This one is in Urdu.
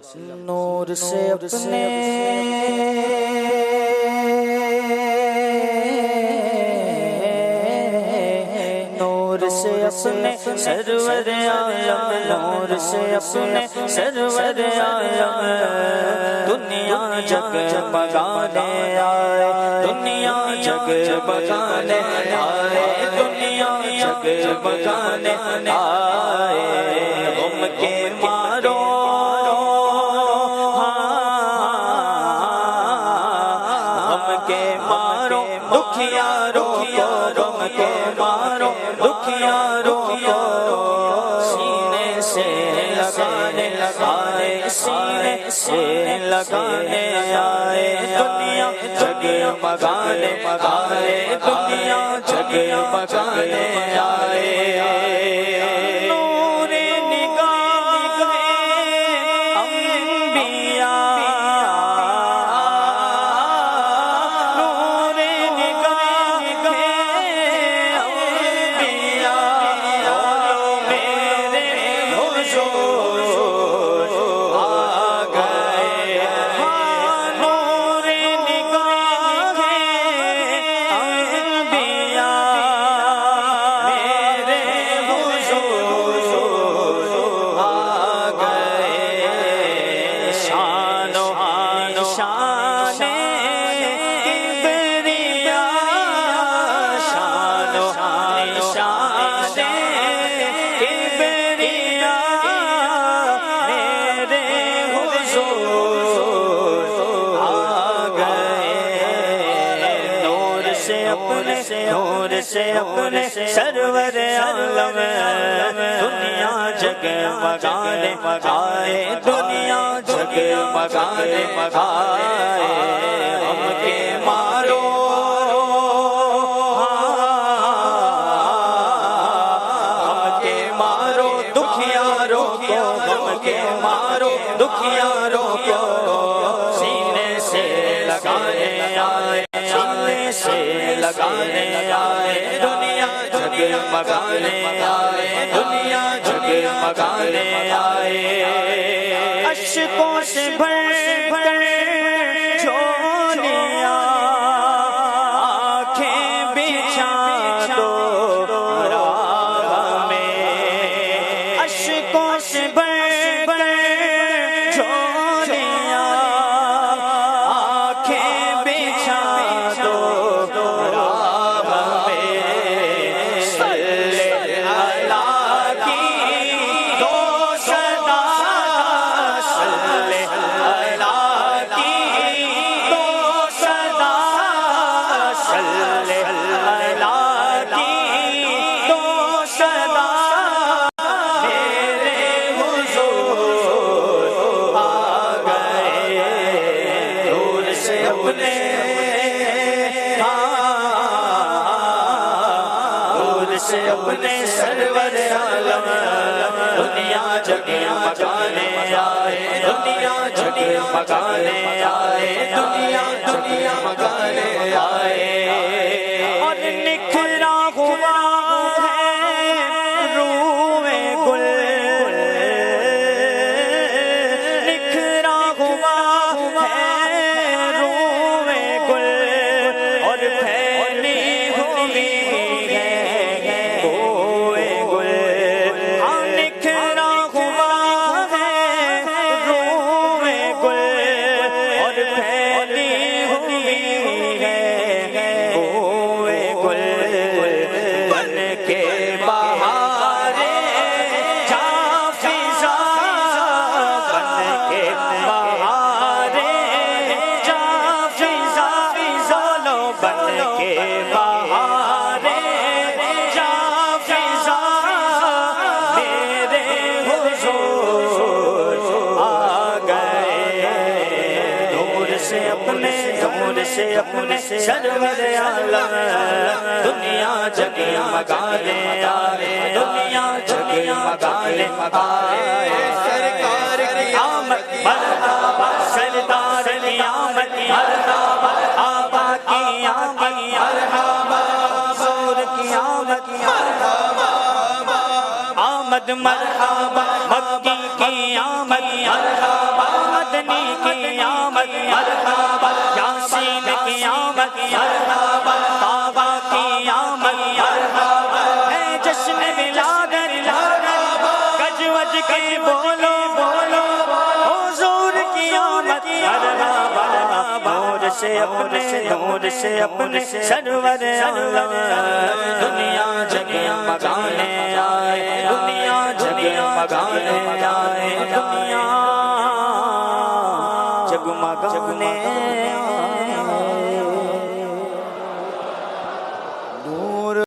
نور سے اپنے نور سے اپنے سرور عالم نور سے اپنے سرور عالم دنیا جگ بگانے آئے دنیا جگ بگانے آئے دنیا جگ بگانے آئے غم کے مارو غم کے مارو دکھیارو کو غم کے مارو دکھیارو کو سینے سے لگانے آئے سینے سے لگانے آئے دنیا جگ بگانے آئے دنیا جگ بگانے آئے نور نگاہ انبیاء نور نگاہ انبیاء میرے حضور آ گئے نور نگاہ انبیاء میرے حضور آ گئے شان و شان کبریا شان و شان کبریا میرے حضور آ گئے نور سے اپنے سرور عالم دنیا جگ بگانے آئے دنیا جگ بگانے آئے غم کے مارو غم کے مارو دکھیارو کو غم کے مارو دکھیارو کو سینے سے لگانے آئے سینے سے لگانے آئے دنیا جگ بگانے آئے دنیا جگ بگانے آئے اشکوں سے بھر کر جھولیاں آنکھیں بچھا دو راہ میں اشکوں سے بھر کر جھولیاں آنکھیں بچھا دو راہ میں صلی اللہ کی دو صدا صلی اللہ کی دو صدا صلی اللہ کی دو صدا میرے حضور آ گئے نور سے اپنے نور سے اپنے سرور عالم دنیا جگ بگانے آئے دنیا جگ بگانے آئے دنیا دنیا بگانے آئے اور نکھرا ہوا ہے روئے گل نکھرا ہوا ہے روئے گل اور پھیلی ہوئی ہے روئے گل ہاں نکھرا ہوا ہے روئے گل اور پھیلی ہوئی ہے روئے گل بن کے بہارے جا فضا بن کے بہارے جا فضا بولو بن کے بہارے جا فضا میرے حضور آ گئے نور سے اپنے سرور عالم دنیا جگ بگانے آئے دنیا جگ بگانے آئے سرکار کی آمد مرحبا سردار کی آمد مرحبا آبا کی آمد مرحبا حضور کی آمد مرحبا آمد مرحبا مکی کی آمد مرحبا مرحبا یاسین کی آمد مرحبا بابا کی آمد مرحبا ہے جشن ولادت گج وج کے بولو بولو حضور کی آمد مرحبا نور سے اپنے سرور عالم دنیا جگمگانے آئے دنیا جگمگانے آئے دنیا جگمگانے